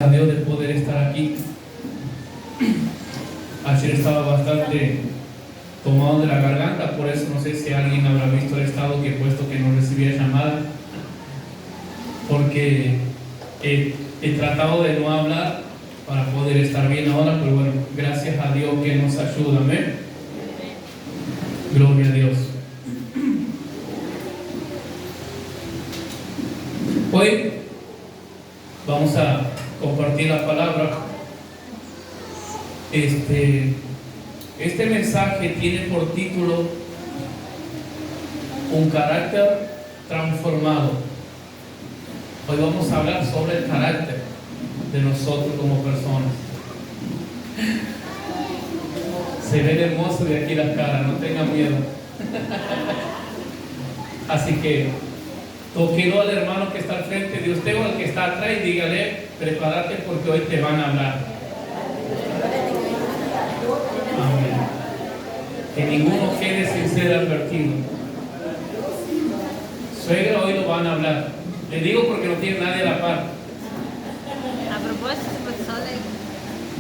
A Dios de poder estar aquí. Ayer estaba bastante tomado de la garganta, por eso no sé si alguien habrá visto el estado que he puesto que no recibía llamada, porque he tratado de no hablar para poder estar bien ahora, pero bueno, gracias a Dios que nos ayuda. Amén. Gloria a Dios. Hoy vamos a compartir la palabra. Este mensaje tiene por título Un carácter transformado. Hoy vamos a hablar sobre el carácter de nosotros como personas. Se ven hermosos de aquí las caras, no tengan miedo. Así que tóquelo al hermano que está al frente de usted o al que está atrás y dígale: prepárate porque hoy te van a hablar. Amén. Que ninguno quede sin ser advertido. Suegra, hoy lo van a hablar. Le digo porque no tiene nadie a la par.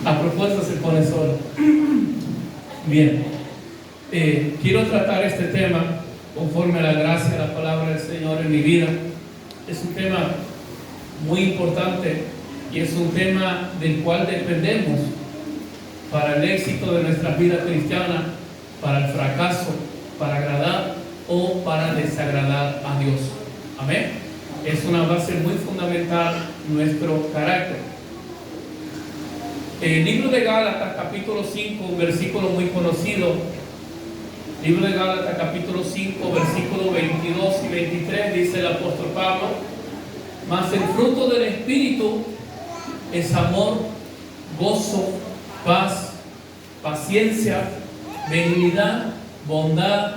A propósito se pone solo. Bien. Quiero tratar este tema conforme a la gracia de la palabra del Señor en mi vida. Es un tema muy importante y es un tema del cual dependemos para el éxito de nuestra vida cristiana, para el fracaso, para agradar o para desagradar a Dios. Amén. Es una base muy fundamental nuestro carácter. El libro de Gálatas, capítulo 5, un versículo muy conocido. Libro de Gálatas, capítulo 5, versículos 22 y 23, dice el apóstol Pablo: mas el fruto del Espíritu es amor, gozo, paz, paciencia, benignidad, bondad,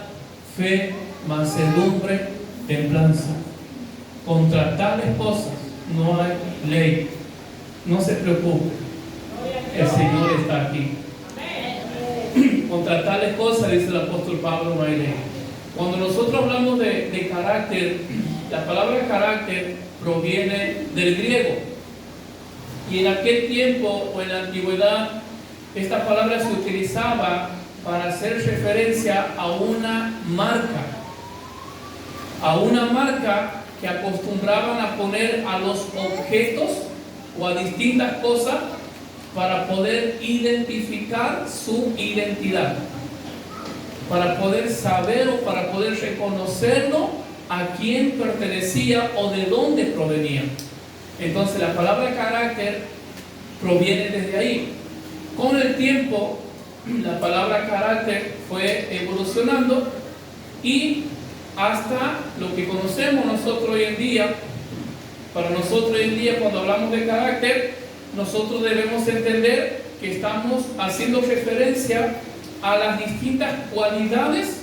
fe, mansedumbre, templanza. Contra tales cosas no hay ley. No se preocupe, el Señor está aquí. Contra tales cosas, dice el apóstol Pablo, no hay ley. Cuando nosotros hablamos de carácter, la palabra carácter proviene del griego. Y en aquel tiempo o en la antigüedad, esta palabra se utilizaba para hacer referencia a una marca. A una marca que acostumbraban a poner a los objetos o a distintas cosas para poder identificar su identidad, para poder saber o para poder reconocerlo a quién pertenecía o de dónde provenía. Entonces la palabra carácter proviene desde ahí. Con el tiempo la palabra carácter fue evolucionando y hasta lo que conocemos nosotros hoy en día. Para nosotros hoy en día, cuando hablamos de carácter, nosotros debemos entender que estamos haciendo referencia a las distintas cualidades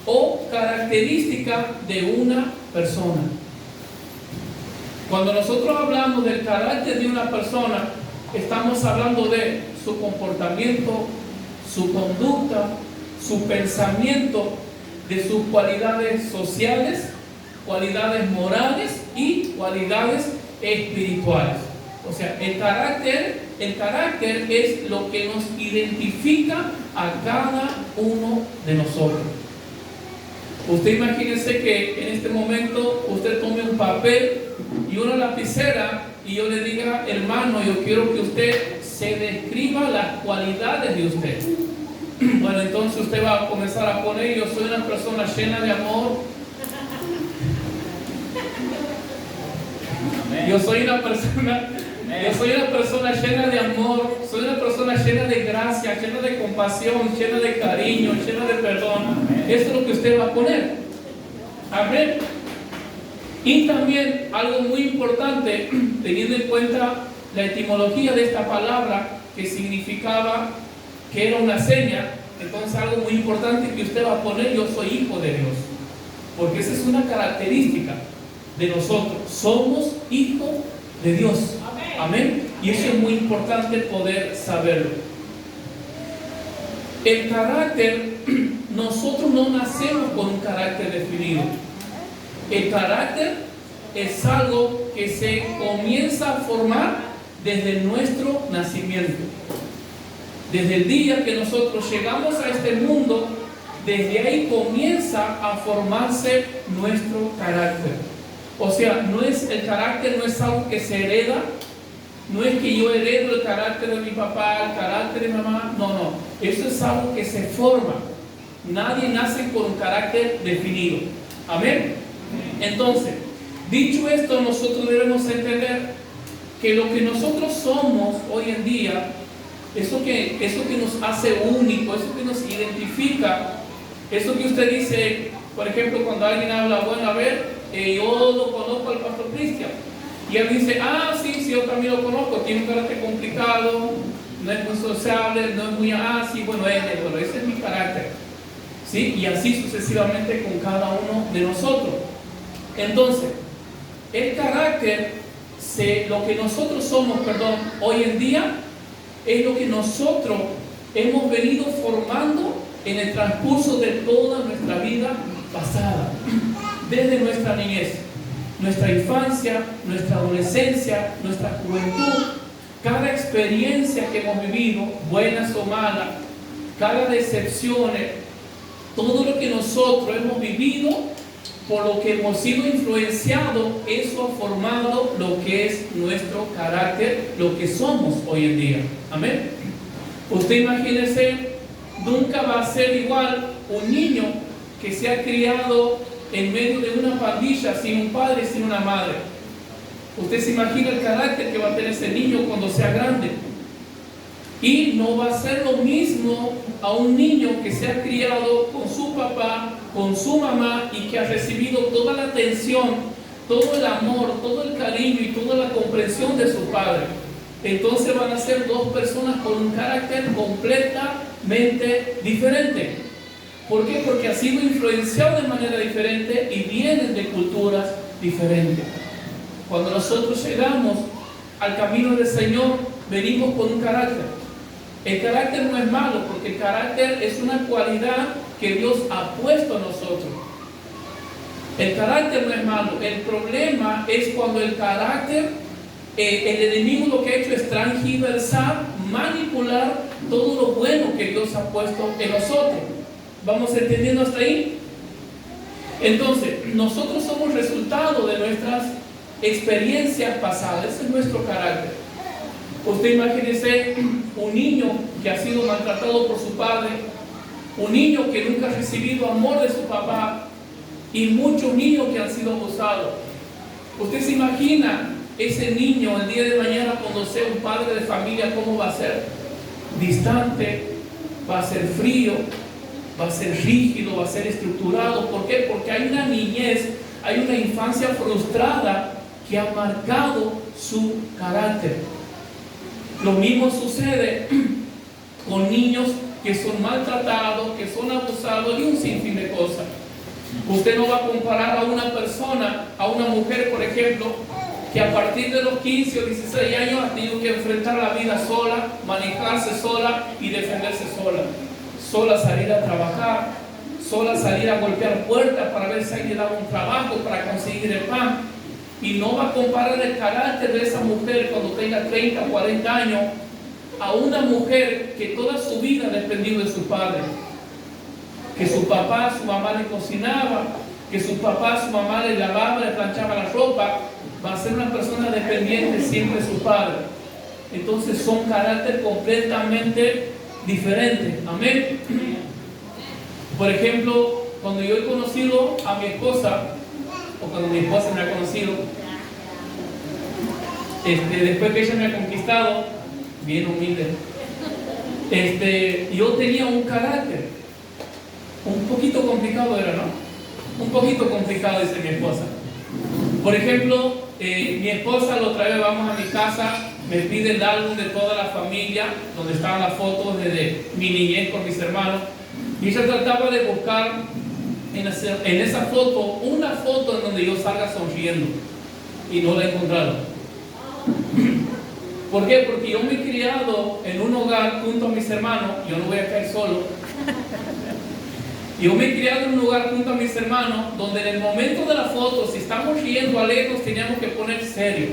o características de una persona. Cuando nosotros hablamos del carácter de una persona, estamos hablando de su comportamiento, su conducta, su pensamiento, de sus cualidades sociales, cualidades morales y cualidades espirituales. O sea, el carácter es lo que nos identifica a cada uno de nosotros. Usted imagínese que en este momento usted tome un papel y una lapicera y yo le diga: hermano, yo quiero que usted se describa las cualidades de usted. Bueno, entonces usted va a comenzar a poner: yo soy una persona llena de amor. Yo soy una persona llena de amor, soy una persona llena de gracia, llena de compasión, llena de cariño, llena de perdón. Eso es lo que usted va a poner. Amén. Y también algo muy importante, teniendo en cuenta la etimología de esta palabra, que significaba que era una seña. Entonces algo muy importante que usted va a poner: yo soy hijo de Dios, porque esa es una característica de nosotros. Somos hijos de Dios. Amén. Y eso es muy importante poder saberlo. El carácter, nosotros no nacemos con un carácter definido. El carácter es algo que se comienza a formar desde nuestro nacimiento. Desde el día que nosotros llegamos a este mundo, desde ahí comienza a formarse nuestro carácter. O sea, el carácter no es algo que se hereda, no es que yo heredo el carácter de mi papá, el carácter de mi mamá, no, eso es algo que se forma. Nadie nace con un carácter definido. Amén. Entonces, dicho esto, nosotros debemos entender que lo que nosotros somos hoy en día, eso que nos hace único, eso que nos identifica, eso que usted dice, por ejemplo, cuando alguien habla, bueno, a ver, yo lo conozco al pastor Cristian, y él dice, sí, yo también lo conozco, tiene un carácter complicado, no es muy sociable, no es muy, sí, bueno, ese es mi carácter, ¿sí? Y así sucesivamente con cada uno de nosotros. Entonces, el carácter, lo que nosotros somos, hoy en día, es lo que nosotros hemos venido formando en el transcurso de toda nuestra vida pasada, desde nuestra niñez, nuestra infancia, nuestra adolescencia, nuestra juventud, cada experiencia que hemos vivido, buenas o malas, cada decepción, todo lo que nosotros hemos vivido, por lo que hemos sido influenciados, eso ha formado lo que es nuestro carácter, lo que somos hoy en día. Amén. Usted imagínese, nunca va a ser igual un niño que se ha criado en medio de una pandilla, sin un padre, sin una madre. Usted se imagina el carácter que va a tener ese niño cuando sea grande. Y no va a ser lo mismo a un niño que se ha criado con su papá, con su mamá, y que ha recibido toda la atención, todo el amor, todo el cariño y toda la comprensión de su padre. Entonces van a ser dos personas con un carácter completamente diferente. ¿Por qué? Porque ha sido influenciado de manera diferente y vienen de culturas diferentes. Cuando nosotros llegamos al camino del Señor, venimos con un carácter. El carácter no es malo, porque el carácter es una cualidad que Dios ha puesto a nosotros. El carácter no es malo. El problema es cuando el carácter, el enemigo lo que ha hecho es transgiversar, manipular todo lo bueno que Dios ha puesto en nosotros. ¿Vamos entendiendo hasta ahí? Entonces, nosotros somos resultado de nuestras experiencias pasadas. Ese es nuestro carácter. Usted imagínese un niño que ha sido maltratado por su padre, un niño que nunca ha recibido amor de su papá, y muchos niños que han sido abusados. Usted se imagina ese niño el día de mañana, cuando sea un padre de familia, ¿cómo va a ser? Distante, va a ser frío, va a ser rígido, va a ser estructurado. ¿Por qué? Porque hay una niñez, hay una infancia frustrada que ha marcado su carácter. Lo mismo sucede con niños que son maltratados, que son abusados y un sinfín de cosas. Usted no va a comparar a una persona, a una mujer, por ejemplo, que a partir de los 15 o 16 años ha tenido que enfrentar la vida sola, manejarse sola y defenderse sola. Sola salir a trabajar, sola salir a golpear puertas para ver si alguien le daba un trabajo para conseguir el pan. Y no va a comparar el carácter de esa mujer cuando tenga 30 o 40 años a una mujer que toda su vida ha dependido de su padre. Que su papá, su mamá le cocinaba, que su papá, su mamá le lavaba, le planchaba la ropa. Va a ser una persona dependiente siempre de su padre. Entonces son carácter completamente diferentes. Amén. Por ejemplo, cuando yo he conocido a mi esposa, o cuando mi esposa me ha conocido, después que ella me ha conquistado, bien humilde, yo tenía un carácter un poquito complicado, era, ¿no? Un poquito complicado, dice mi esposa. Por ejemplo, mi esposa la otra vez vamos a mi casa, me pide el álbum de toda la familia, donde estaban las fotos de mi niñez con mis hermanos, y ella trataba de buscar en esa foto, una foto en donde yo salga sonriendo, y no la he encontrado. ¿Por qué? Porque yo me he criado en un hogar junto a mis hermanos. Yo no voy a caer solo. Yo me he criado en un hogar junto a mis hermanos, donde en el momento de la foto, si estamos riendo alegres, teníamos que poner serio.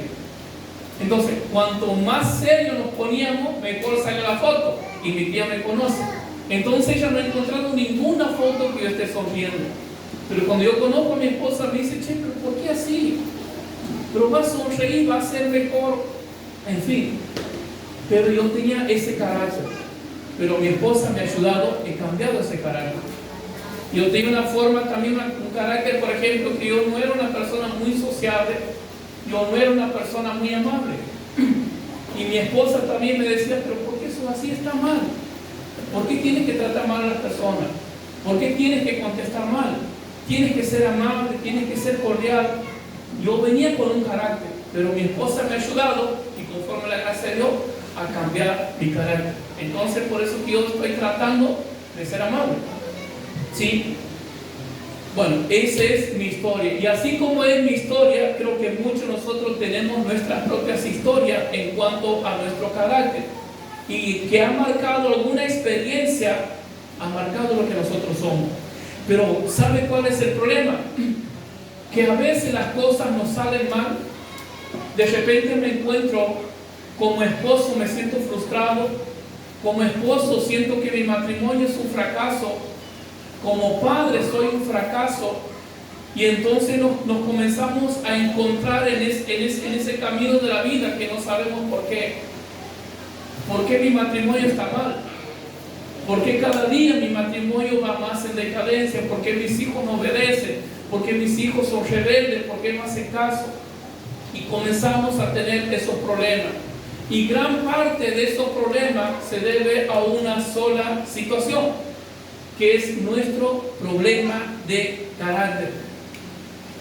Entonces, cuanto más serio nos poníamos, mejor sale la foto. Y mi tía me conoce. Entonces ella no ha encontrado ninguna foto que yo esté sonriendo. Pero cuando yo conozco a mi esposa, me dice, che, pero ¿por qué así? Pero va a sonreír, va a ser mejor. En fin. Pero yo tenía ese carácter. Pero mi esposa me ha ayudado, he cambiado ese carácter. Yo tengo una forma, también un carácter, por ejemplo, que yo no era una persona muy sociable. Yo no era una persona muy amable. Y mi esposa también me decía, pero ¿por qué eso así está mal? ¿Por qué tienes que tratar mal a las personas? ¿Por qué tienes que contestar mal? Tienes que ser amable, tienes que ser cordial. Yo venía con un carácter, pero mi esposa me ha ayudado, y conforme la gracia de Dios, a cambiar mi carácter. Entonces, por eso que yo estoy tratando de ser amable. ¿Sí? Bueno, esa es mi historia. Y así como es mi historia, creo que muchos de nosotros tenemos nuestras propias historias en cuanto a nuestro carácter. Y que ha marcado alguna experiencia, ha marcado lo que nosotros somos. Pero ¿sabe cuál es el problema? Que a veces las cosas nos salen mal. De repente me encuentro como esposo, me siento frustrado. Como esposo siento que mi matrimonio es un fracaso. Como padre soy un fracaso. Y entonces nos comenzamos a encontrar en ese camino de la vida que no sabemos por qué. ¿Por qué mi matrimonio está mal? ¿Por qué cada día mi matrimonio va más en decadencia? ¿Por qué mis hijos no obedecen? ¿Por qué mis hijos son rebeldes? ¿Por qué no hacen caso? Y comenzamos a tener esos problemas. Y gran parte de esos problemas se debe a una sola situación, que es nuestro problema de carácter.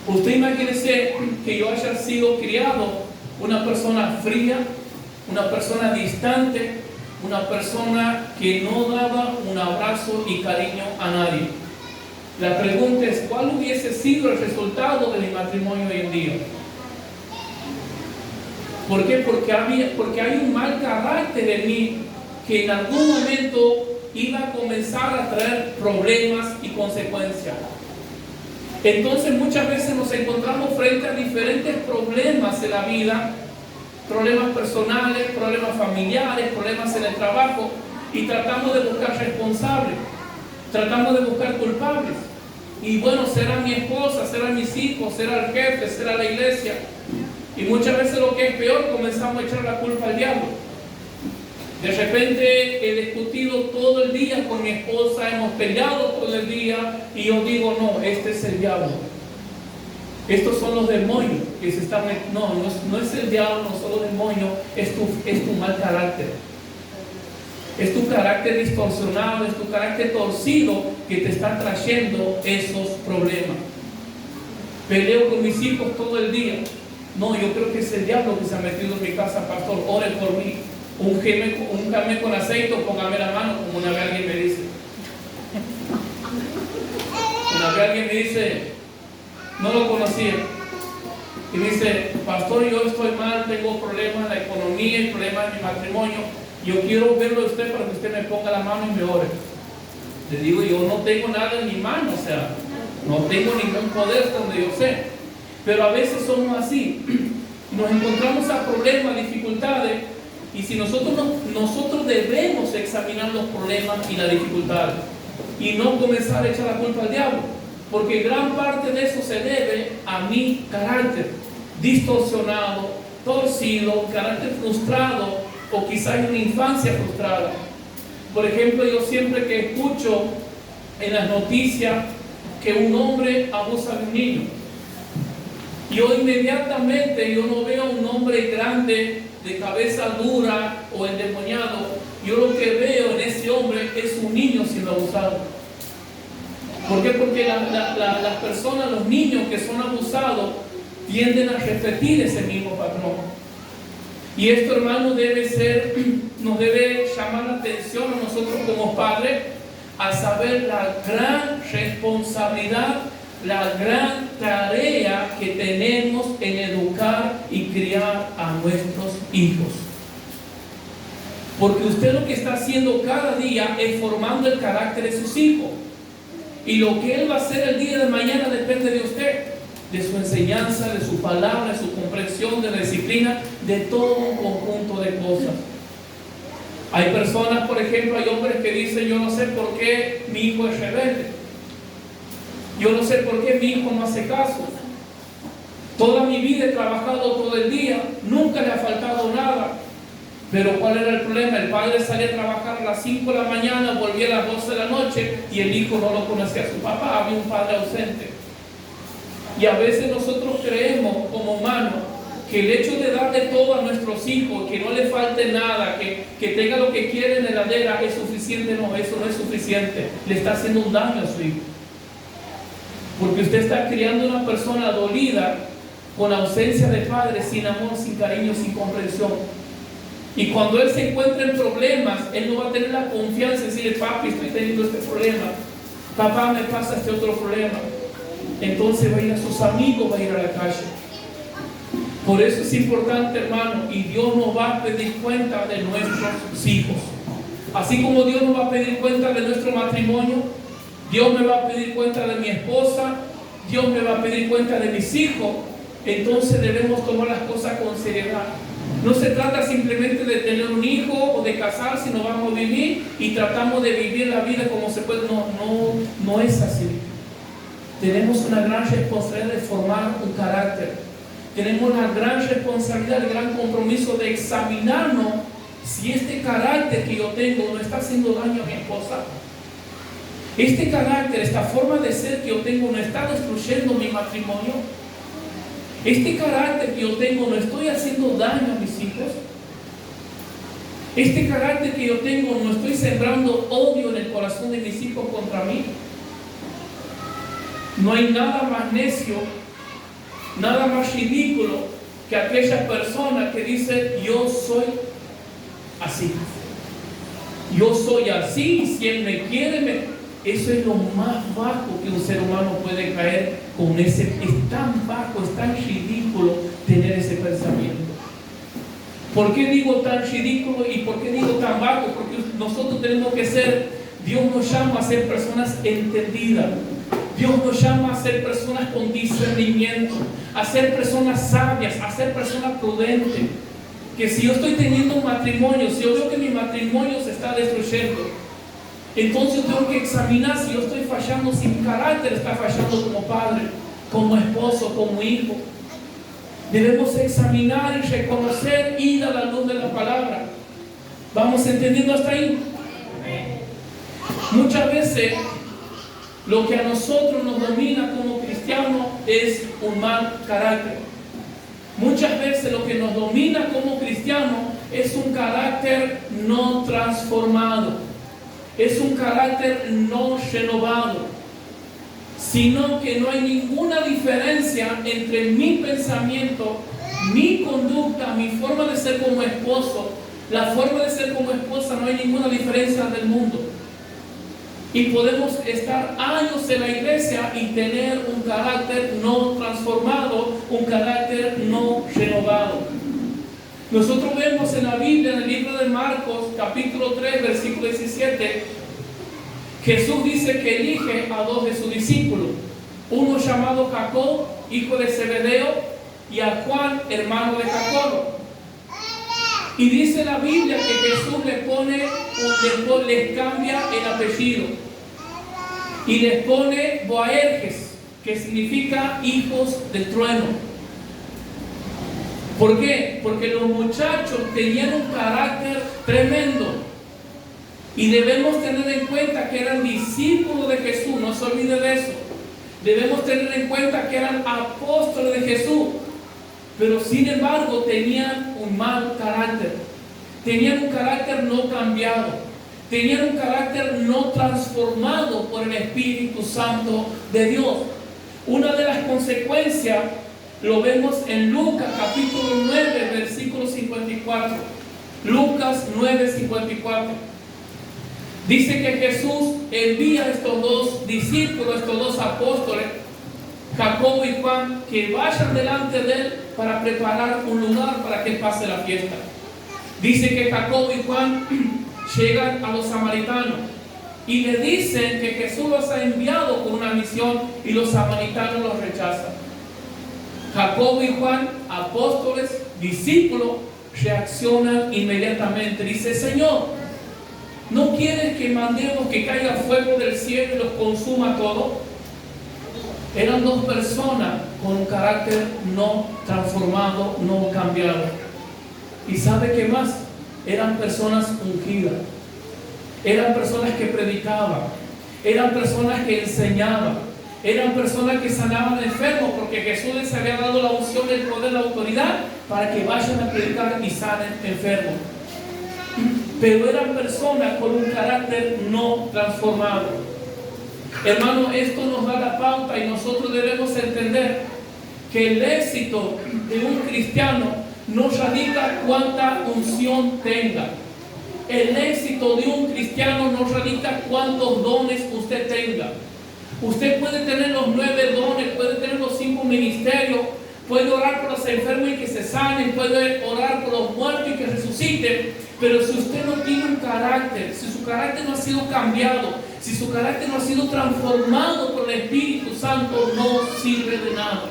Usted imagínese que yo haya sido criado una persona fría, una persona distante, una persona que no daba un abrazo y cariño a nadie. La pregunta es, ¿cuál hubiese sido el resultado de mi matrimonio hoy en día? ¿Por qué? Porque hay un mal carácter en mí que en algún momento iba a comenzar a traer problemas y consecuencias. Entonces muchas veces nos encontramos frente a diferentes problemas en la vida, problemas personales, problemas familiares, problemas en el trabajo, y tratamos de buscar responsables, tratamos de buscar culpables. Y bueno, será mi esposa, será mis hijos, será el jefe, será la iglesia. Y muchas veces lo que es peor, comenzamos a echar la culpa al diablo. De repente he discutido todo el día con mi esposa, hemos peleado todo el día, y yo digo, no, este es el diablo. Estos son los demonios que se están... No es el diablo, no son los demonios, es tu mal carácter. Es tu carácter distorsionado, es tu carácter torcido que te está trayendo esos problemas. Peleo con mis hijos todo el día. No, yo creo que es el diablo que se ha metido en mi casa, pastor, ore por mí. Úngame con aceite o póngame la mano, como una vez alguien me dice. Una vez alguien me dice, no lo conocía, y me dice, pastor, yo estoy mal, tengo problemas en la economía y problemas en mi matrimonio, yo quiero verlo de usted para que usted me ponga la mano y me ore. Le digo, yo no tengo nada en mi mano, o sea, no tengo ningún poder donde yo sé, pero a veces somos así, nos encontramos a problemas, dificultades, y si nosotros debemos examinar los problemas y las dificultades, y no comenzar a echar la culpa al diablo, porque gran parte de eso se debe a mi carácter distorsionado, torcido, carácter frustrado, o quizás una infancia frustrada. Por ejemplo, yo siempre que escucho en las noticias que un hombre abusa de un niño, yo inmediatamente, yo no veo un hombre grande, de cabeza dura o endemoniado, yo lo que veo en ese hombre es un niño siendo abusado. ¿Por qué? Porque las personas, los niños que son abusados, tienden a repetir ese mismo patrón. Y esto, hermano, nos debe llamar la atención a nosotros como padres, a saber la gran responsabilidad, la gran tarea que tenemos en educar y criar a nuestros hijos. Porque usted lo que está haciendo cada día es formando el carácter de sus hijos. Y lo que él va a hacer el día de mañana depende de usted. de su enseñanza, de su palabra, de su comprensión, de la disciplina, de todo un conjunto de cosas. Hay personas, por ejemplo, hay hombres que dicen: yo no sé por qué mi hijo es rebelde, yo no sé por qué mi hijo no hace caso, toda mi vida he trabajado todo el día, nunca le ha faltado nada. Pero ¿cuál era el problema? El padre salía a trabajar a las 5 de la mañana, volvía a las 12 de la noche y el hijo no lo conocía a su papá, había un padre ausente. Y a veces nosotros creemos como humanos que el hecho de darle todo a nuestros hijos, que no le falte nada, que tenga lo que quiere en la heladera, es suficiente. No, eso no es suficiente. Le está haciendo un daño a su hijo. Porque usted está criando una persona dolida, con ausencia de padre, sin amor, sin cariño, sin comprensión. Y cuando él se encuentra en problemas, él no va a tener la confianza de decirle: papi, estoy teniendo este problema, papá, me pasa este otro problema. Entonces va a ir a sus amigos, va a ir a la calle. Por eso es importante, hermano, y Dios nos va a pedir cuenta de nuestros hijos. Así como Dios nos va a pedir cuenta de nuestro matrimonio, Dios me va a pedir cuenta de mi esposa, Dios me va a pedir cuenta de mis hijos. Entonces debemos tomar las cosas con seriedad. No se trata simplemente de tener un hijo o de casarse, sino vamos a vivir y tratamos de vivir la vida como se puede. No es así. Tenemos una gran responsabilidad de formar un carácter. Tenemos una gran responsabilidad, el gran compromiso de examinarnos si este carácter que yo tengo no está haciendo daño a mi esposa. Este carácter, esta forma de ser que yo tengo, no está destruyendo mi matrimonio. Este carácter que yo tengo, no estoy haciendo daño a mis hijos. Este carácter que yo tengo, no estoy sembrando odio en el corazón de mis hijos contra mí. No hay nada más necio, nada más ridículo que aquella persona que dice: yo soy así. Yo soy así, si él me quiere, Eso es lo más bajo que un ser humano puede caer con ese. Es tan bajo, es tan ridículo tener ese pensamiento. ¿Por qué digo tan ridículo y por qué digo tan bajo? Porque nosotros tenemos que ser, Dios nos llama a ser personas entendidas. Dios nos llama a ser personas con discernimiento, a ser personas sabias, a ser personas prudentes. Que si yo estoy teniendo un matrimonio, si yo veo que mi matrimonio se está destruyendo, entonces yo tengo que examinar si yo estoy fallando, si mi carácter está fallando como padre, como esposo, como hijo. Debemos examinar y reconocer, ir a la luz de la palabra. ¿Vamos entendiendo hasta ahí? Muchas veces lo que a nosotros nos domina como cristianos es un mal carácter. Muchas veces lo que nos domina como cristianos es un carácter no transformado, es un carácter no renovado, sino que no hay ninguna diferencia entre mi pensamiento, mi conducta, mi forma de ser como esposo, la forma de ser como esposa. No hay ninguna diferencia del mundo. Y podemos estar años en la iglesia y tener un carácter no transformado, un carácter no renovado. Nosotros vemos en la Biblia, en el libro de Marcos, capítulo 3, versículo 17, Jesús dice que elige a dos de sus discípulos, uno llamado Jacob, hijo de Zebedeo, y a Juan, hermano de Jacobo. Y dice la Biblia que Jesús les cambia el apellido y les pone Boanerges, que significa hijos del trueno. ¿Por qué? Porque los muchachos tenían un carácter tremendo y debemos tener en cuenta que eran discípulos de Jesús. No se olvide de eso. Debemos tener en cuenta que eran apóstoles de Jesús, pero sin embargo tenían un mal carácter, tenían un carácter no cambiado, tenían un carácter no transformado por el Espíritu Santo de Dios. Una de las consecuencias lo vemos en Lucas capítulo 9, versículo 54. Lucas 9, 54. Dice que Jesús envía a estos dos discípulos, estos dos apóstoles, Jacobo y Juan, que vayan delante de él para preparar un lugar para que pase la fiesta. Dice que Jacobo y Juan llegan a los samaritanos y le dicen que Jesús los ha enviado con una misión y los samaritanos los rechazan. Jacobo y Juan, apóstoles, discípulos, reaccionan inmediatamente. Dice: Señor, ¿no quieres que mandemos que caiga fuego del cielo y los consuma todo? Eran dos personas con un carácter no transformado, no cambiado. ¿Y sabe qué más? Eran personas ungidas. Eran personas que predicaban. Eran personas que enseñaban. Eran personas que sanaban enfermos, porque Jesús les había dado la unción, el poder, la autoridad para que vayan a predicar y sanen enfermos. Pero eran personas con un carácter no transformado. Hermano, esto nos da la pauta y nosotros debemos entender que el éxito de un cristiano no radica cuánta unción tenga. El éxito de un cristiano no radica cuántos dones usted tenga. Usted puede tener los 9 dones, puede tener los 5 ministerios, puede orar por los enfermos y que se sanen, puede orar por los muertos y que resuciten, pero si usted no tiene un carácter, si su carácter no ha sido cambiado, si su carácter no ha sido transformado por el Espíritu Santo, no sirve de nada.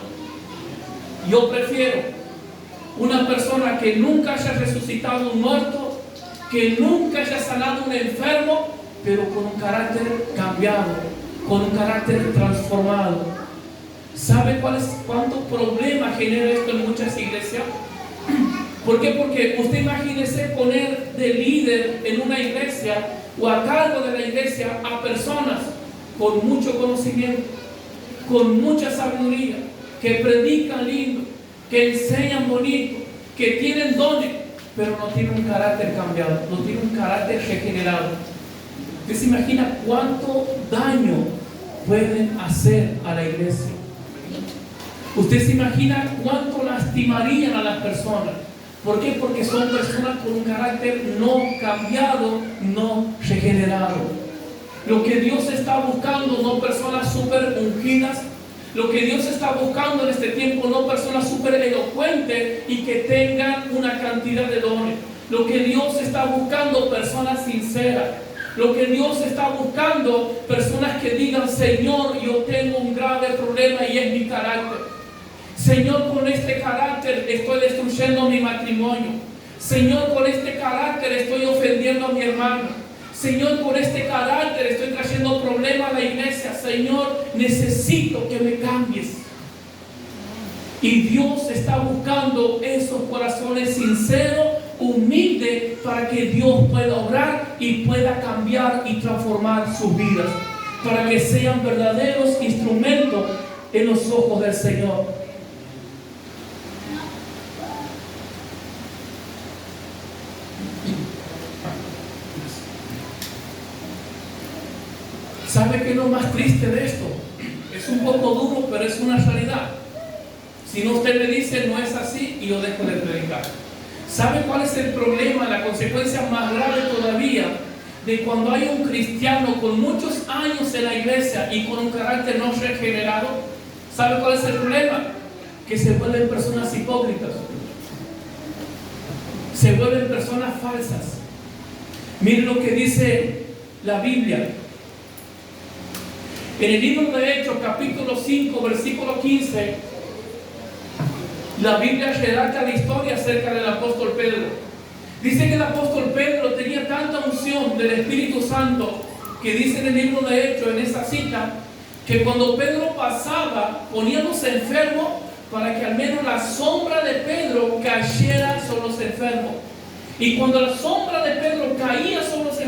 Yo prefiero una persona que nunca haya resucitado un muerto, que nunca haya sanado un enfermo, pero con un carácter cambiado, con un carácter transformado. ¿Sabe cuántos problemas genera esto en muchas iglesias? ¿Por qué? Porque usted imagínese poner de líder en una iglesia o a cargo de la iglesia a personas con mucho conocimiento, con mucha sabiduría, que predican lindo, que enseñan bonito, que tienen dones, pero no tienen un carácter cambiado, no tienen un carácter regenerado. ¿Usted se imagina cuánto daño pueden hacer a la iglesia? ¿Usted se imagina cuánto lastimarían a las personas? ¿Por qué? Porque son personas con un carácter no cambiado, no regenerado. Lo que Dios está buscando, no personas súper ungidas. Lo que Dios está buscando en este tiempo, no personas súper elocuentes y que tengan una cantidad de dones. Lo que Dios está buscando, personas sinceras. Lo que Dios está buscando, personas que digan: Señor, yo tengo un grave problema y es mi carácter. Señor, con este carácter estoy destruyendo mi matrimonio. Señor, con este carácter estoy ofendiendo a mi hermano. Señor, con este carácter estoy trayendo problemas a la iglesia. Señor, necesito que me cambies. Y Dios está buscando esos corazones sinceros, humildes, para que Dios pueda obrar y pueda cambiar y transformar sus vidas, para que sean verdaderos instrumentos en los ojos del Señor. ¿Sabe qué es lo más triste de esto? Es un poco duro, pero es una realidad. Si no, usted me dice: no es así, y yo dejo de predicar. ¿Sabe cuál es el problema, la consecuencia más grave todavía de cuando hay un cristiano con muchos años en la iglesia y con un carácter no regenerado? ¿Sabe cuál es el problema? Que se vuelven personas hipócritas, se vuelven personas falsas. Miren lo que dice la Biblia. En el libro de Hechos, capítulo 5, versículo 15, la Biblia relata la historia acerca del apóstol Pedro. Dice que el apóstol Pedro tenía tanta unción del Espíritu Santo, que dice en el libro de Hechos, en esa cita, que cuando Pedro pasaba, ponía los enfermos para que al menos la sombra de Pedro cayera sobre los enfermos. Y cuando la sombra de Pedro caía sobre los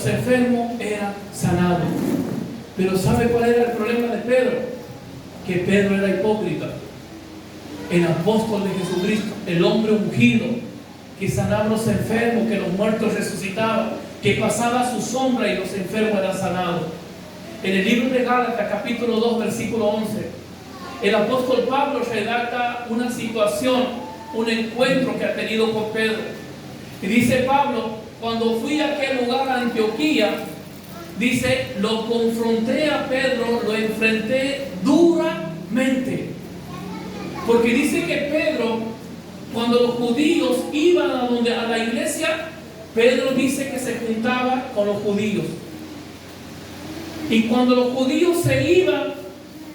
enfermos eran sanados. Pero ¿sabe cuál era el problema de Pedro? Que Pedro era hipócrita. El apóstol de Jesucristo, el hombre ungido, que sanaba a los enfermos, que los muertos resucitaban, que pasaba su sombra y los enfermos eran sanados. En el libro de Gálatas, capítulo 2, versículo 11, el apóstol Pablo redacta una situación, un encuentro que ha tenido con Pedro. Y dice Pablo: cuando fui a aquel lugar, a Antioquía, dice, lo confronté a Pedro, lo enfrenté duramente. Porque dice que Pedro, cuando los judíos iban a la iglesia, Pedro dice que se juntaba con los judíos. Y cuando los judíos se iban,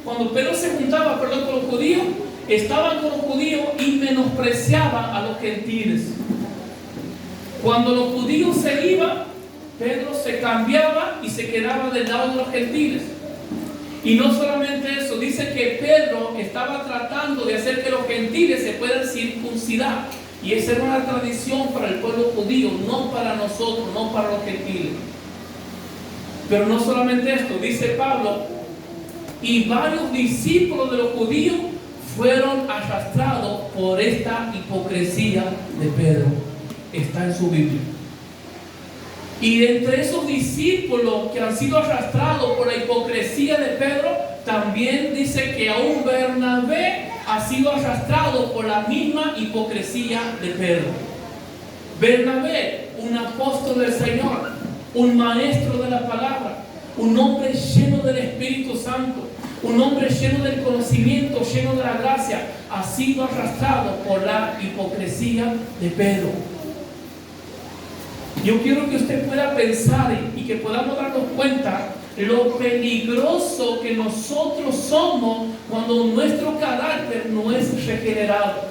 cuando Pedro se juntaba, con los judíos, estaban con los judíos y menospreciaban a los gentiles. Cuando los judíos se iban, Pedro se cambiaba y se quedaba del lado de los gentiles. Y no solamente eso, dice que Pedro estaba tratando de hacer que los gentiles se puedan circuncidar. Y esa era una tradición para el pueblo judío, no para nosotros, no para los gentiles. Pero no solamente esto, dice Pablo, y varios discípulos de los judíos fueron arrastrados por esta hipocresía de Pedro. Está en su Biblia. Y entre esos discípulos que han sido arrastrados por la hipocresía de Pedro, también dice que aún Bernabé ha sido arrastrado por la misma hipocresía de Pedro. Bernabé, un apóstol del Señor, un maestro de la palabra, un hombre lleno del Espíritu Santo, un hombre lleno del conocimiento, lleno de la gracia, ha sido arrastrado por la hipocresía de Pedro. Yo quiero que usted pueda pensar y que podamos darnos cuenta lo peligroso que nosotros somos cuando nuestro carácter no es regenerado.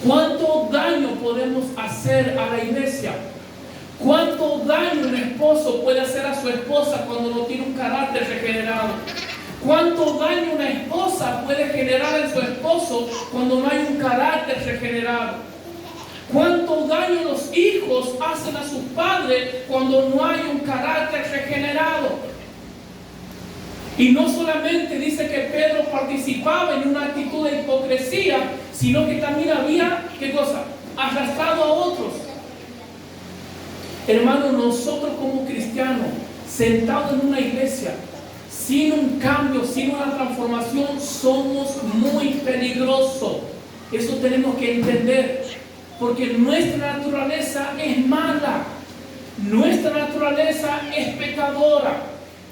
¿Cuánto daño podemos hacer a la iglesia? ¿Cuánto daño un esposo puede hacer a su esposa cuando no tiene un carácter regenerado? ¿Cuánto daño una esposa puede generar en su esposo cuando no hay un carácter regenerado? ¿Cuánto daño los hijos hacen a sus padres cuando no hay un carácter regenerado? Y no solamente dice que Pedro participaba en una actitud de hipocresía, sino que también había, ¿qué cosa? Arrastrado a otros. Hermanos, nosotros como cristianos, sentados en una iglesia, sin un cambio, sin una transformación, somos muy peligrosos. Eso tenemos que entender. Porque nuestra naturaleza es mala, nuestra naturaleza es pecadora,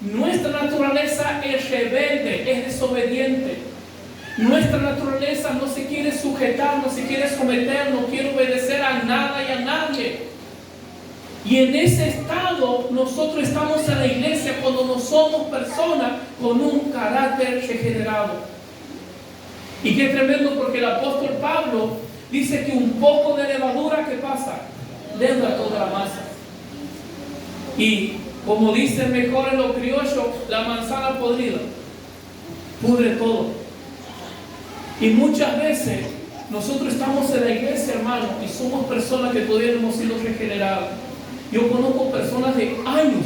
nuestra naturaleza es rebelde, es desobediente. Nuestra naturaleza no se quiere sujetar, no se quiere someter, no quiere obedecer a nada y a nadie. Y en ese estado nosotros estamos en la iglesia cuando no somos personas con un carácter regenerado. Y qué tremendo, porque el apóstol Pablo dice que un poco de levadura, ¿qué pasa? Leuda toda la masa. Y como dicen mejor en los criollos, la manzana podrida pudre todo. Y muchas veces nosotros estamos en la iglesia, hermano, y somos personas que todavía no hemos sido regeneradas. Yo conozco personas de años,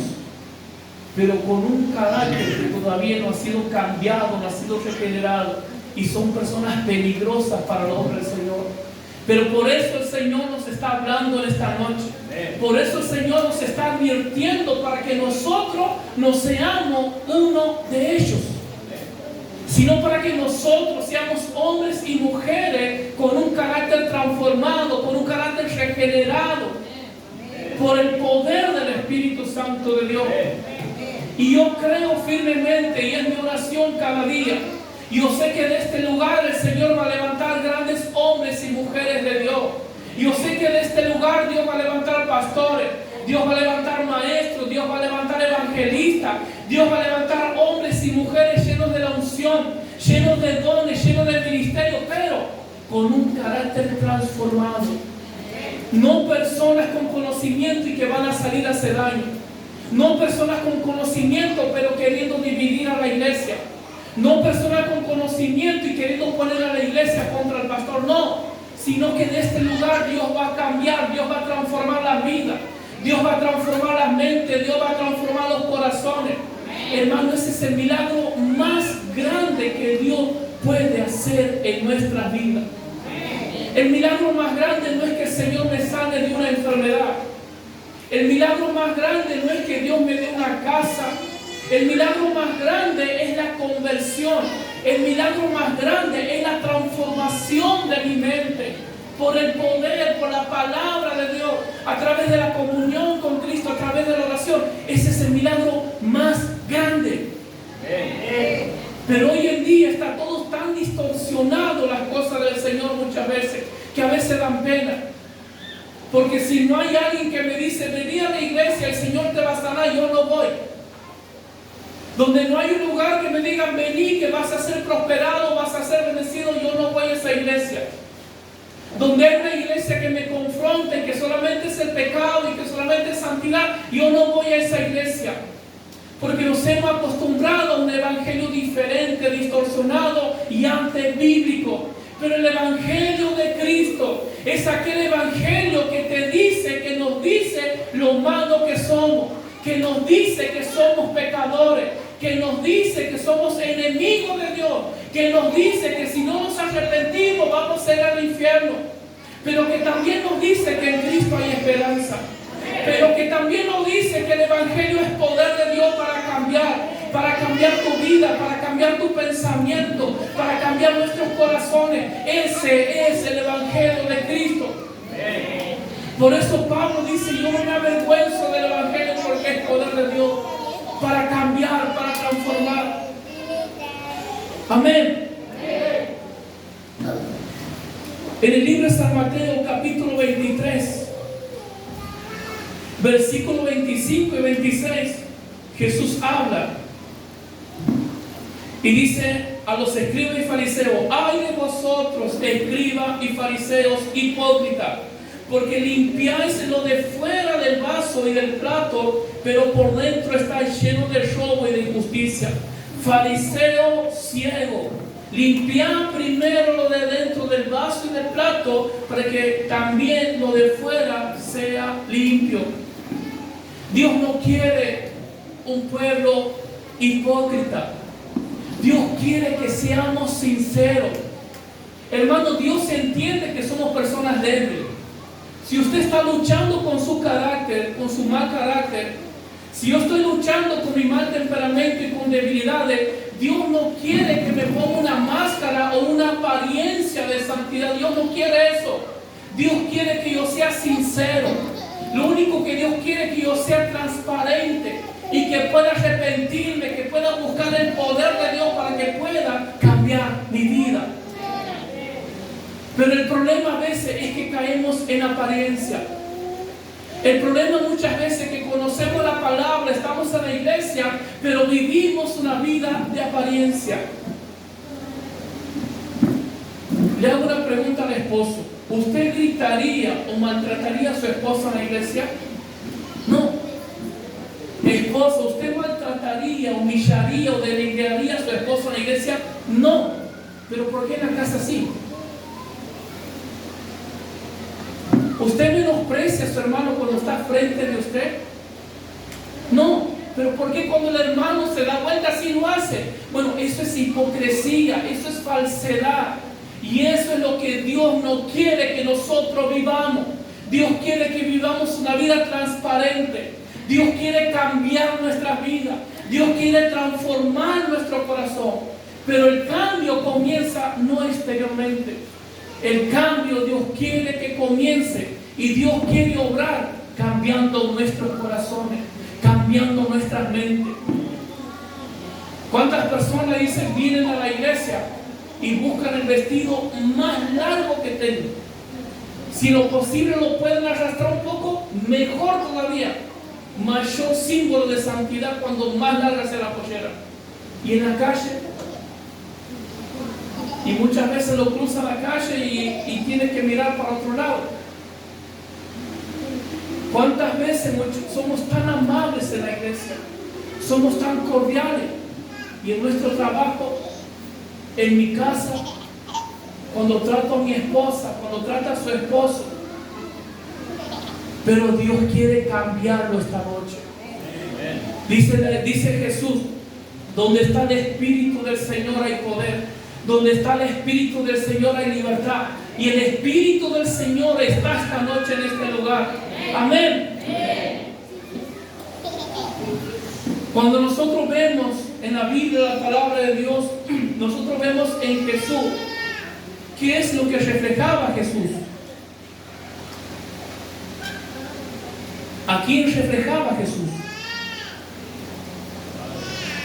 pero con un carácter que todavía no ha sido cambiado, no ha sido regenerado, y son personas peligrosas para la obra del Señor. Pero por eso el Señor nos está hablando en esta noche. Por eso el Señor nos está advirtiendo para que nosotros no seamos uno de ellos, sino para que nosotros seamos hombres y mujeres con un carácter transformado, con un carácter regenerado por el poder del Espíritu Santo de Dios. Y yo creo firmemente, y es mi oración cada día, yo sé que de este lugar el Señor va a levantar grandes hombres y mujeres de Dios. Yo sé que de este lugar Dios va a levantar pastores, Dios va a levantar maestros, Dios va a levantar evangelistas, Dios va a levantar hombres y mujeres llenos de la unción, llenos de dones, llenos de ministerio, pero con un carácter transformado. No personas con conocimiento y que van a salir a hacer daño. No personas con conocimiento pero queriendo dividir a la iglesia. No personas con conocimiento y queriendo poner a la iglesia contra el pastor, no, sino que de este lugar Dios va a cambiar, Dios va a transformar las vidas, Dios va a transformar las mentes, Dios va a transformar los corazones. Hermano, ese es el milagro más grande que Dios puede hacer en nuestras vidas. El milagro más grande no es que el Señor me sane de una enfermedad. El milagro más grande no es que Dios me dé una casa. El milagro más grande es la conversión. El milagro más grande es la transformación de mi mente por el poder, por la palabra de Dios, a través de la comunión con Cristo, a través de la oración. Ese es el milagro más grande. Pero hoy en día está todo tan distorsionado las cosas del Señor muchas veces, que a veces dan pena. Porque si no hay alguien que me dice, vení a la iglesia, el Señor te va a sanar, yo no voy. Donde no hay un lugar que me digan, vení, que vas a ser prosperado, vas a ser bendecido, yo no voy a esa iglesia. Donde hay una iglesia que me confronte, que solamente es el pecado y que solamente es santidad, yo no voy a esa iglesia. Porque nos hemos acostumbrado a un evangelio diferente, distorsionado y antibíblico. Pero el evangelio de Cristo es aquel evangelio que te dice, que nos dice lo malo que somos, que nos dice que somos pecadores, que nos dice que somos enemigos de Dios, que nos dice que si no nos arrepentimos vamos a ir al infierno, pero que también nos dice que en Cristo hay esperanza, pero que también nos dice que el evangelio es poder de Dios para cambiar tu vida, para cambiar tu pensamiento, para cambiar nuestros corazones. Ese es el evangelio de Cristo. Por eso Pablo dice, yo no me avergüenzo del evangelio porque es poder de Dios para cambiar, para transformar. Amén. En el libro de San Mateo, capítulo 23, versículos 25 y 26, Jesús habla y dice a los escribas y fariseos: ay de vosotros, escribas y fariseos hipócritas, porque limpiáis lo de fuera del vaso y del plato, pero por dentro estáis llenos de robo y de injusticia. Fariseo ciego, limpiad primero lo de dentro del vaso y del plato, para que también lo de fuera sea limpio. Dios no quiere un pueblo hipócrita. Dios quiere que seamos sinceros. Hermano, Dios entiende que somos personas débiles. Si usted está luchando con su carácter, con su mal carácter, si yo estoy luchando con mi mal temperamento y con debilidades, Dios no quiere que me ponga una máscara o una apariencia de santidad. Dios no quiere eso. Dios quiere que yo sea sincero. Lo único que Dios quiere es que yo sea transparente y que pueda arrepentirme, que pueda buscar el poder de Dios para que pueda cambiar mi vida. Pero el problema a veces es que caemos en apariencia. El problema muchas veces es que conocemos la palabra, estamos en la iglesia, pero vivimos una vida de apariencia. Le hago una pregunta al esposo: ¿usted gritaría o maltrataría a su esposa en la iglesia? No. Esposo, ¿usted maltrataría, humillaría o denigraría a su esposo en la iglesia? No. ¿Pero por qué en la casa sí? ¿Usted menosprecia a su hermano cuando está frente de usted? No. ¿Pero por qué cuando el hermano se da vuelta así lo hace? Bueno, eso es hipocresía, eso es falsedad. Y eso es lo que Dios no quiere que nosotros vivamos. Dios quiere que vivamos una vida transparente. Dios quiere cambiar nuestras vidas. Dios quiere transformar nuestro corazón. Pero el cambio comienza no exteriormente. El cambio Dios quiere que comience. Y Dios quiere obrar cambiando nuestros corazones, cambiando nuestras mentes. ¿Cuántas personas dicen vienen a la iglesia y buscan el vestido más largo que tengan? Si lo posible lo pueden arrastrar un poco, mejor todavía. Mayor símbolo de santidad cuando más larga sea la pollera. Y en la calle, y muchas veces lo cruzan la calle y tienes que mirar para otro lado. ¿Cuántas veces somos tan amables en la iglesia? Somos tan cordiales. Y en nuestro trabajo, en mi casa, cuando trato a mi esposa, cuando trata a su esposo. Pero Dios quiere cambiarlo esta noche. Dice Jesús: donde está el Espíritu del Señor hay poder. Donde está el Espíritu del Señor hay libertad. Y el Espíritu del Señor está esta noche en este lugar. Amén. Cuando nosotros vemos en la Biblia la palabra de Dios, nosotros vemos en Jesús qué es lo que reflejaba Jesús. ¿A quién reflejaba Jesús?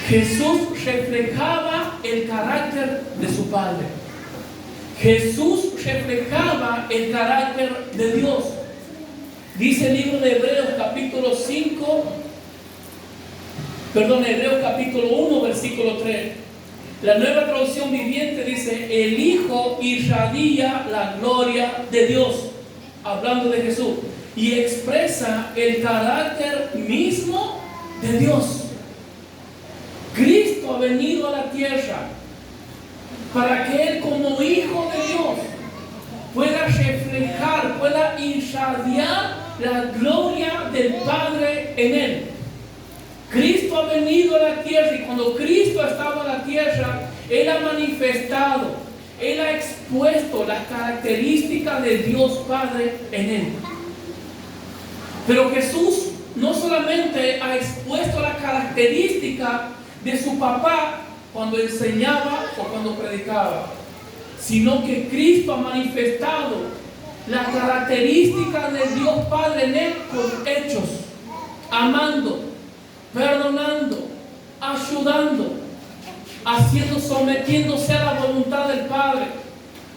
Jesús reflejaba el carácter de su Padre. Jesús reflejaba el carácter de Dios. Dice el libro de Hebreos capítulo 5, Hebreos capítulo 1, versículo 3. La Nueva Traducción Viviente dice: el Hijo irradia la gloria de Dios, hablando de Jesús, y expresa el carácter mismo de Dios. Cristo ha venido a la tierra para que Él, como Hijo de Dios, pueda reflejar, pueda irradiar la gloria del Padre en Él. Cristo ha venido a la tierra, y cuando Cristo estaba en la tierra, Él ha manifestado, Él ha expuesto las características de Dios Padre en Él. Pero Jesús no solamente ha expuesto la característica de su papá cuando enseñaba o cuando predicaba, sino que Cristo ha manifestado la característica de Dios Padre en Él con hechos, amando, perdonando, ayudando, sometiéndose a la voluntad del Padre.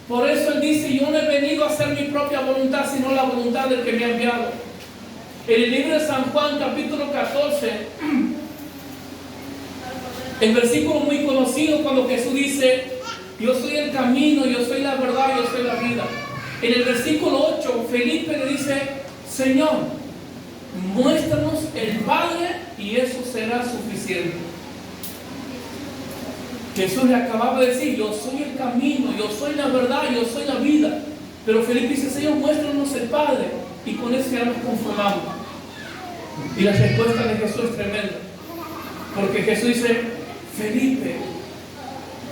Por eso Él dice: yo no he venido a hacer mi propia voluntad, sino la voluntad del que me ha enviado. En el libro de San Juan, capítulo 14, el versículo muy conocido, cuando Jesús dice: yo soy el camino, yo soy la verdad, yo soy la vida. En el versículo 8, Felipe le dice: Señor, muéstranos el Padre y eso será suficiente. Jesús le acababa de decir: yo soy el camino, yo soy la verdad, yo soy la vida. Pero Felipe dice: Señor, muéstranos el Padre, y con eso ya nos conformamos. Y la respuesta de Jesús es tremenda, porque Jesús dice: Felipe,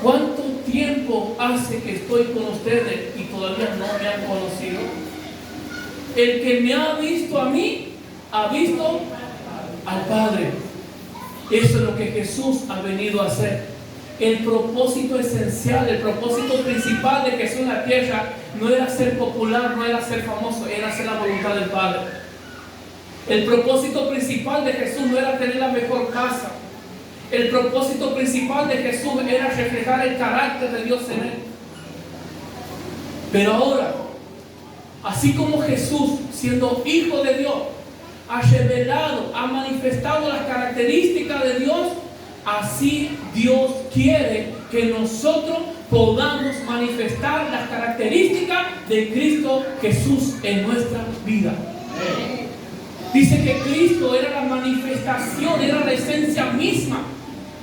¿cuánto tiempo hace que estoy con ustedes y todavía no me han conocido? El que me ha visto a mí, ha visto al Padre. Eso es lo que Jesús ha venido a hacer. El propósito esencial, el propósito principal de Jesús en la tierra no era ser popular, no era ser famoso, era hacer la voluntad del Padre. El propósito principal de Jesús no era tener la mejor casa. El propósito principal de Jesús era reflejar el carácter de Dios en Él. Pero ahora, así como Jesús, siendo Hijo de Dios, ha revelado, ha manifestado las características de Dios, así Dios quiere que nosotros podamos manifestar las características de Cristo Jesús en nuestra vida. Dice que Cristo era la manifestación, era la esencia misma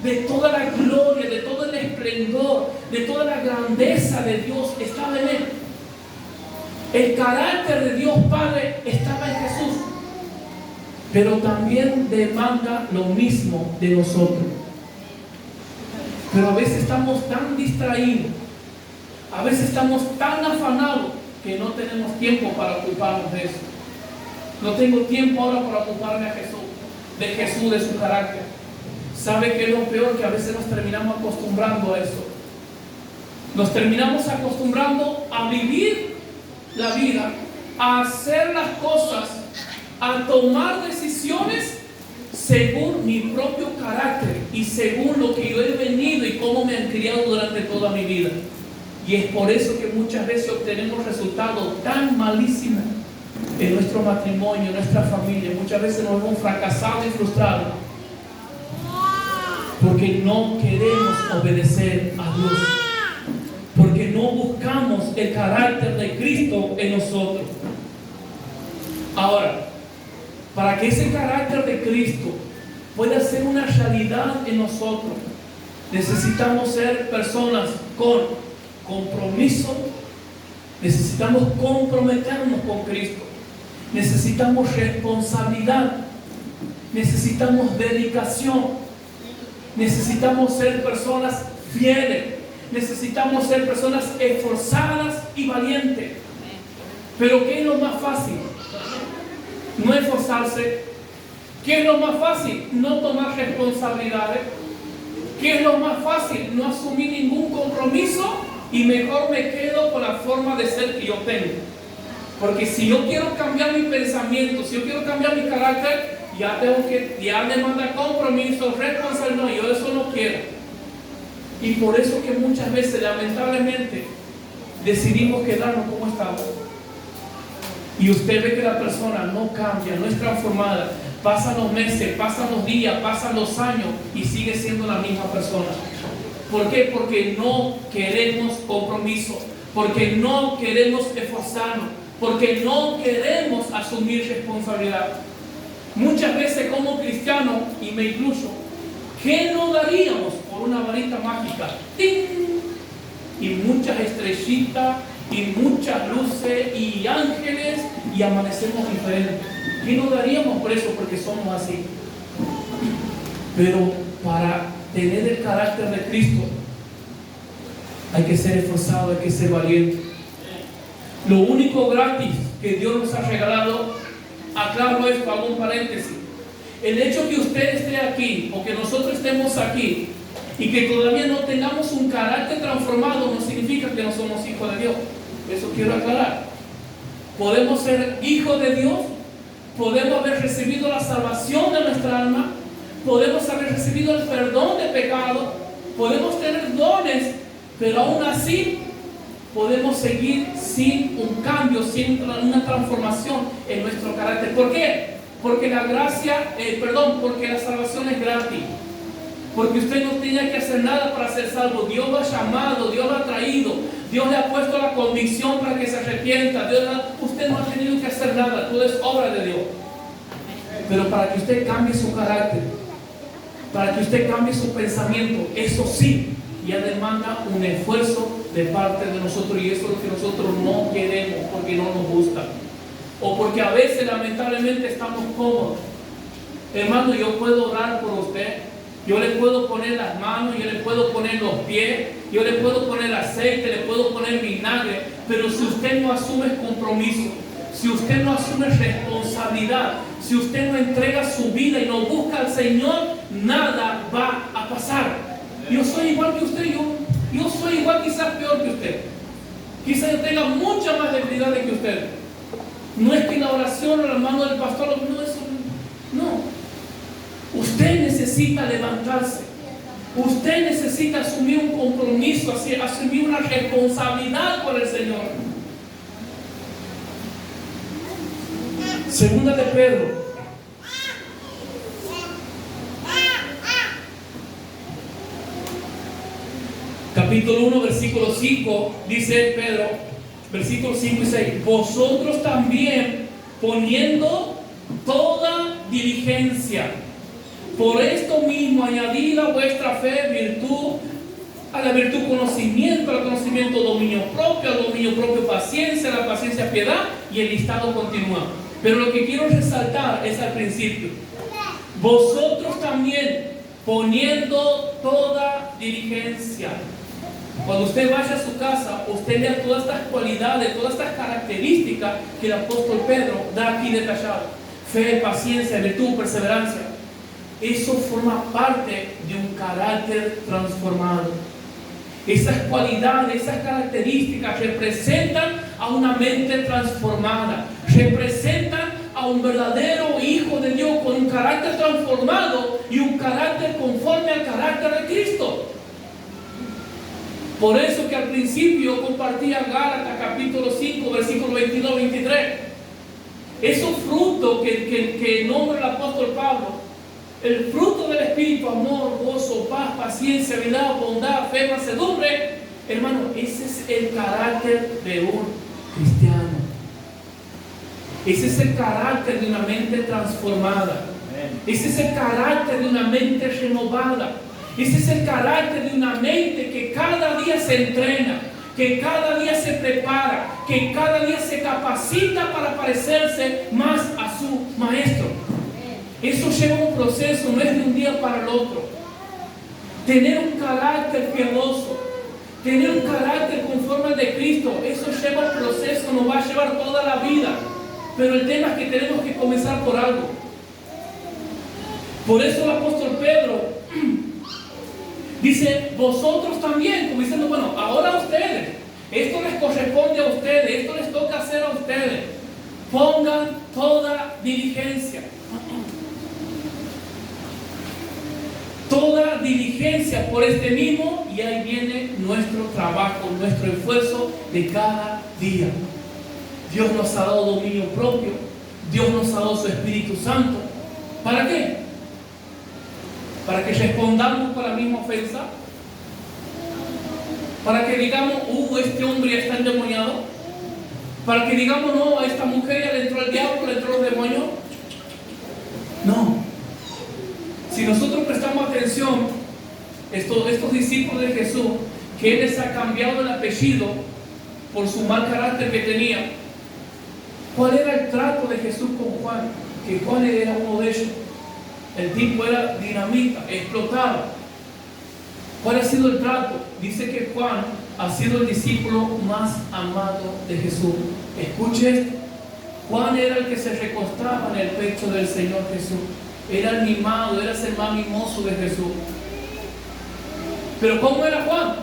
de toda la gloria, de todo el esplendor, de toda la grandeza de Dios estaba en Él. El carácter de Dios Padre estaba en Jesús, pero también demanda lo mismo de nosotros. Pero a veces estamos tan distraídos, a veces estamos tan afanados que no tenemos tiempo para ocuparnos de eso. No tengo tiempo ahora para ocuparme de Jesús, de su carácter. ¿Sabe qué es lo peor? Que a veces nos terminamos acostumbrando a eso. Nos terminamos acostumbrando a vivir la vida, a hacer las cosas, a tomar decisiones según mi propio carácter y según lo que yo he venido y cómo me han criado durante toda mi vida. Y es por eso que muchas veces obtenemos resultados tan malísimos en nuestro matrimonio, en nuestra familia. Muchas veces nos hemos fracasado y frustrados porque no queremos obedecer a Dios, porque no buscamos el carácter de Cristo en nosotros. Ahora, para que ese carácter de Cristo pueda ser una realidad en nosotros, necesitamos ser personas con compromiso, necesitamos comprometernos con Cristo, necesitamos responsabilidad, necesitamos dedicación, necesitamos ser personas fieles, necesitamos ser personas esforzadas y valientes. Pero ¿qué es lo más fácil? No esforzarse. ¿Qué es lo más fácil? No tomar responsabilidades. ¿Qué es lo más fácil? No asumir ningún compromiso y mejor me quedo con la forma de ser que yo tengo. Porque si yo quiero cambiar mi pensamiento, si yo quiero cambiar mi carácter, ya demanda compromiso, responsabilidad, y yo eso no quiero. Y por eso que muchas veces, lamentablemente, decidimos quedarnos como estamos. Y usted ve que la persona no cambia, no es transformada. Pasan los meses, pasan los días, pasan los años y sigue siendo la misma persona. ¿Por qué? Porque no queremos compromiso, porque no queremos esforzarnos, porque no queremos asumir responsabilidad. Muchas veces como cristianos, y me incluyo, ¿qué no daríamos por una varita mágica? ¡Ting! Y muchas estrellitas, y muchas luces, y ángeles, y amanecemos diferentes. ¿Qué no daríamos por eso? Porque somos así. Pero para tener el carácter de Cristo, hay que ser esforzado, hay que ser valiente. Lo único gratis que Dios nos ha regalado, aclaro esto, hago un paréntesis. El hecho que usted esté aquí, o que nosotros estemos aquí, y que todavía no tengamos un carácter transformado, no significa que no somos hijos de Dios. Eso quiero aclarar. Podemos ser hijos de Dios, podemos haber recibido la salvación de nuestra alma, podemos haber recibido el perdón de pecado, podemos tener dones, pero aún así podemos seguir sin un cambio, sin una transformación en nuestro carácter. ¿Por qué? Porque la porque la salvación es gratis. Porque usted no tenía que hacer nada para ser salvo. Dios lo ha llamado, Dios lo ha traído, Dios le ha puesto la convicción para que se arrepienta. Usted no ha tenido que hacer nada, todo es obra de Dios. Pero para que usted cambie su carácter, para que usted cambie su pensamiento, eso sí, ya demanda un esfuerzo de parte de nosotros, y eso es lo que nosotros no queremos porque no nos gusta, o porque a veces lamentablemente estamos cómodos. Hermano, yo puedo orar por usted, yo le puedo poner las manos, yo le puedo poner los pies, yo le puedo poner aceite, le puedo poner vinagre, pero si usted no asume compromiso, si usted no asume responsabilidad, si usted no entrega su vida y no busca al Señor, nada va a pasar. Yo soy igual que usted, yo soy igual, quizás peor que usted. Quizás yo tenga muchas más debilidades que usted. No es que la oración o la mano del pastor, no, eso no. Usted necesita levantarse. Usted necesita asumir un compromiso, asumir una responsabilidad por el Señor. Segunda de Pedro. Capítulo 1, versículo 5, dice Pedro, versículos 5 y 6, vosotros también poniendo toda diligencia, por esto mismo añadid a vuestra fe virtud, a la virtud conocimiento, al conocimiento dominio propio, al dominio propio paciencia, a la paciencia piedad, y el listado continúa. Pero lo que quiero resaltar es al principio, vosotros también poniendo toda diligencia. Cuando usted vaya a su casa, usted vea todas estas cualidades, todas estas características que el apóstol Pedro da aquí detallado. Fe, paciencia, virtud, perseverancia. Eso forma parte de un carácter transformado. Esas cualidades, esas características representan a una mente transformada. Representan a un verdadero hijo de Dios con un carácter transformado y un carácter conforme al carácter de Cristo. Por eso que al principio compartía Gálatas capítulo 5, versículo 22-23. Esos frutos que nombra el apóstol Pablo, el fruto del Espíritu, amor, gozo, paz, paciencia, habilidad, bondad, fe, mansedumbre, hermano, ese es el carácter de un cristiano. Ese es el carácter de una mente transformada. Ese es el carácter de una mente renovada. Ese es el carácter de una mente que cada día se entrena, que cada día se prepara, que cada día se capacita para parecerse más a su maestro. Eso lleva un proceso, no es de un día para el otro. Tener un carácter piadoso, tener un carácter conforme al de Cristo, eso lleva un proceso, nos va a llevar toda la vida. Pero el tema es que tenemos que comenzar por algo. Por eso el apóstol Pedro dice, vosotros también, como diciendo, bueno, ahora a ustedes, esto les corresponde a ustedes, esto les toca hacer a ustedes. Pongan toda diligencia. Toda diligencia por este mismo, y ahí viene nuestro trabajo, nuestro esfuerzo de cada día. Dios nos ha dado dominio propio, Dios nos ha dado su Espíritu Santo, ¿Para qué? ¿Para que respondamos con la misma ofensa? ¿Para que digamos, este hombre ya está endemoniado? ¿Para que digamos, no, a esta mujer ya le entró el diablo, le entró el demonio? No. Si nosotros prestamos atención, estos discípulos de Jesús, que Él les ha cambiado el apellido por su mal carácter que tenía, ¿cuál era el trato de Jesús con Juan? Que Juan era uno de ellos. El tipo era dinamita, explotaba. ¿Cuál ha sido el trato? Dice que Juan ha sido el discípulo más amado de Jesús. Escuche esto. Juan era el que se recostaba en el pecho del Señor Jesús. Era el mimado, era el más mimoso de Jesús. Pero ¿cómo era Juan?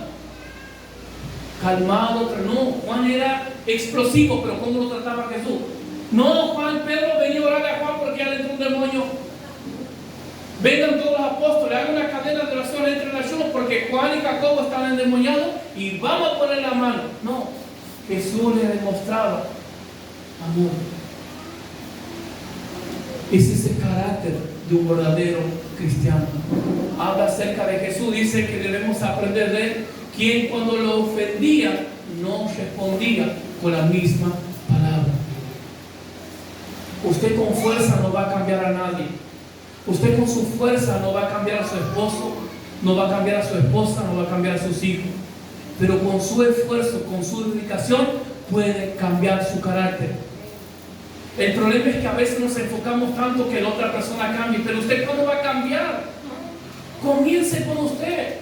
Calmado, no, Juan era explosivo, pero ¿cómo lo trataba Jesús? No, Juan, Pedro, venía a orarle a Juan porque ya le entró un demonio. Vengan todos los apóstoles, hagan una cadena de oración entre el ayuno porque Juan y Jacobo estaban endemoniados y vamos a poner la mano. No, Jesús le demostraba amor. Ese es el carácter de un verdadero cristiano. Habla acerca de Jesús, dice que debemos aprender de él, quien cuando lo ofendía no respondía con la misma palabra. Usted con fuerza no va a cambiar a nadie. Usted con su fuerza no va a cambiar a su esposo, no va a cambiar a su esposa, no va a cambiar a sus hijos. Pero con su esfuerzo, con su dedicación, puede cambiar su carácter. El problema es que a veces nos enfocamos tanto que la otra persona cambie. Pero usted, ¿cómo va a cambiar? Comience con usted.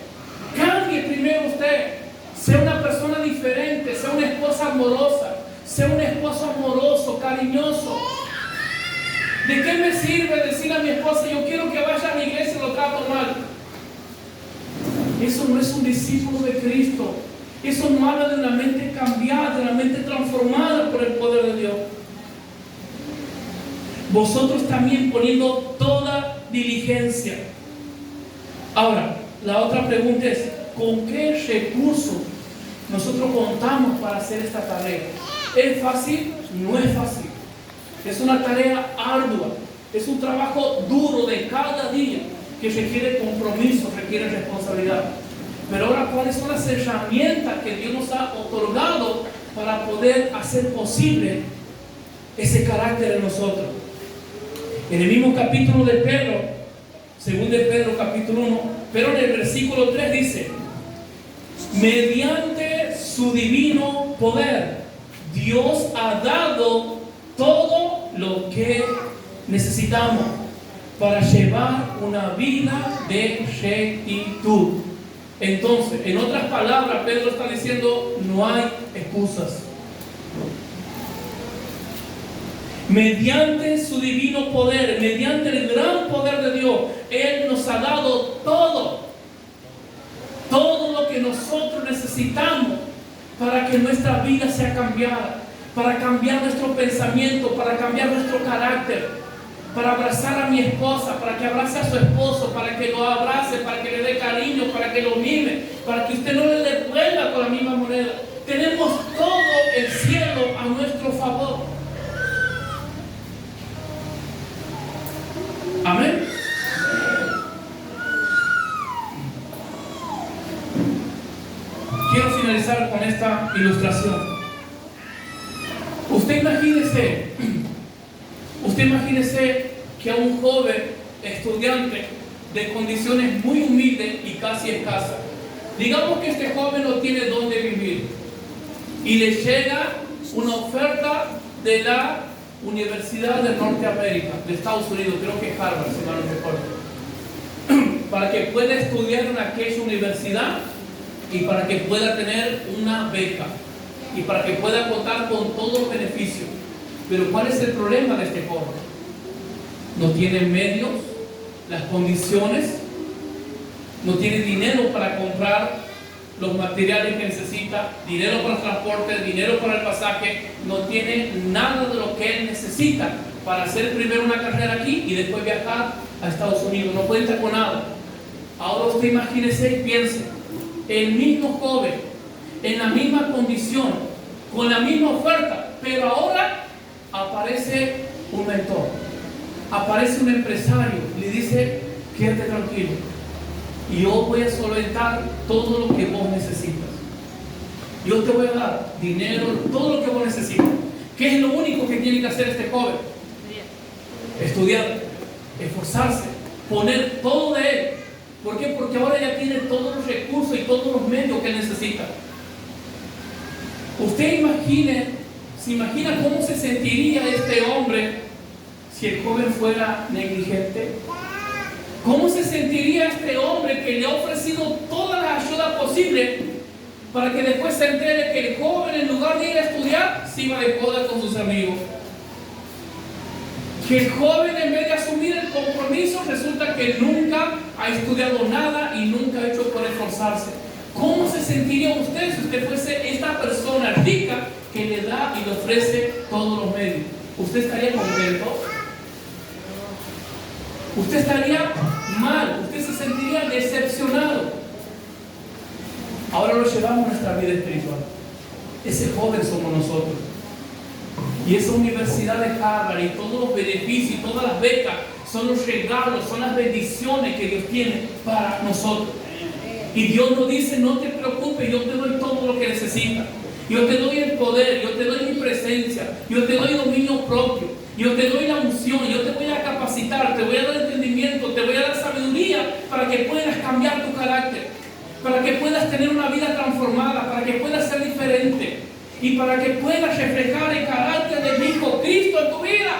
Cambie primero usted. Sea una persona diferente, sea una esposa amorosa, sea un esposo amoroso, cariñoso. ¿De qué me sirve decir a mi esposa, yo quiero que vaya a mi iglesia y lo trato mal? Eso no es un discípulo de Cristo. Eso no habla de una mente cambiada, de una mente transformada por el poder de Dios. Vosotros también poniendo toda diligencia. Ahora, la otra pregunta es, ¿con qué recursos nosotros contamos para hacer esta tarea? ¿Es fácil? No es fácil. Es una tarea ardua, es un trabajo duro de cada día que requiere compromiso, requiere responsabilidad. Pero ahora, ¿cuáles son las herramientas que Dios nos ha otorgado para poder hacer posible ese carácter en nosotros? En el mismo capítulo de Pedro, según de Pedro capítulo 1, pero en el versículo 3 dice, mediante su divino poder, Dios ha dado todo lo que necesitamos para llevar una vida de rectitud. Entonces, en otras palabras, Pedro está diciendo, no hay excusas. Mediante su divino poder, mediante el gran poder de Dios, Él nos ha dado todo lo que nosotros necesitamos para que nuestra vida sea cambiada, para cambiar nuestro pensamiento, para cambiar nuestro carácter, para abrazar a mi esposa, para que abrace a su esposo, para que lo abrace, para que le dé cariño, para que lo mime, para que usted no le devuelva con la misma moneda. Tenemos todo el cielo a nuestro favor. Amén. Quiero finalizar con esta ilustración. Usted imagínese que a un joven estudiante de condiciones muy humildes y casi escasas, digamos que este joven no tiene dónde vivir y le llega una oferta de la Universidad de Norteamérica, de Estados Unidos, creo que es Harvard, si mal no recuerdo, para que pueda estudiar en aquella universidad y para que pueda tener una beca y para que pueda contar con todos los beneficios. Pero ¿cuál es el problema de este joven? No tiene medios, las condiciones, no tiene dinero para comprar los materiales que necesita, dinero para el transporte, dinero para el pasaje, no tiene nada de lo que él necesita para hacer primero una carrera aquí y después viajar a Estados Unidos. No cuenta con nada. Ahora usted imagínese y piense, el mismo joven, en la misma condición, con la misma oferta, pero ahora aparece un mentor, aparece un empresario, le dice, quédate tranquilo, y yo voy a solventar todo lo que vos necesitas. Yo te voy a dar dinero, todo lo que vos necesitas. ¿Qué es lo único que tiene que hacer este joven? Estudiar, esforzarse, poner todo de él. ¿Por qué? Porque ahora ya tiene todos los recursos y todos los medios que necesita. Usted se imagina cómo se sentiría este hombre si el joven fuera negligente. ¿Cómo se sentiría este hombre que le ha ofrecido toda la ayuda posible para que después se entere que el joven, en lugar de ir a estudiar, se iba de joda con sus amigos? Que el joven, en vez de asumir el compromiso, resulta que nunca ha estudiado nada y nunca ha hecho por esforzarse. ¿Cómo se sentiría usted si usted fuese esta persona rica que le da y le ofrece todos los medios? ¿Usted estaría contento? Usted estaría mal, usted se sentiría decepcionado. Ahora lo llevamos a nuestra vida espiritual. Ese joven somos nosotros. Y esa universidad de Harvard y todos los beneficios y todas las becas son los regalos, son las bendiciones que Dios tiene para nosotros. Y Dios nos dice, no te preocupes, yo te doy todo lo que necesitas. Yo te doy el poder, yo te doy mi presencia, yo te doy dominio propio, yo te doy la unción, yo te voy a capacitar, te voy a dar entendimiento, te voy a dar sabiduría para que puedas cambiar tu carácter, para que puedas tener una vida transformada, para que puedas ser diferente y para que puedas reflejar el carácter de mi Hijo Cristo en tu vida.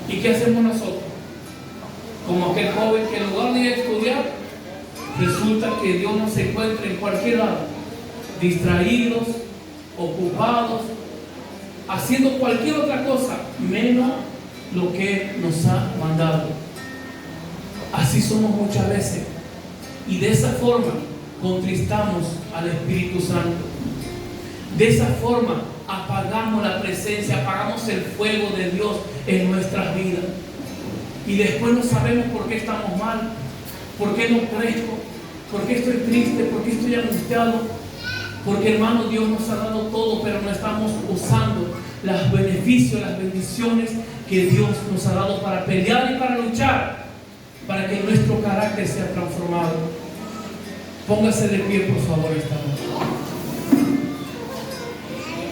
¿Y qué hacemos nosotros? Como aquel joven que en lugar de ir a estudiar, resulta que Dios nos encuentra en cualquier lado, distraídos, ocupados, haciendo cualquier otra cosa, menos lo que nos ha mandado. Así somos muchas veces. Y de esa forma contristamos al Espíritu Santo. De esa forma apagamos la presencia, apagamos el fuego de Dios en nuestras vidas. Y después no sabemos por qué estamos mal, por qué no crezco, por qué estoy triste, por qué estoy angustiado. Porque, hermano, Dios nos ha dado todo, pero no estamos usando los beneficios, las bendiciones que Dios nos ha dado para pelear y para luchar, para que nuestro carácter sea transformado. Póngase de pie, por favor, esta noche.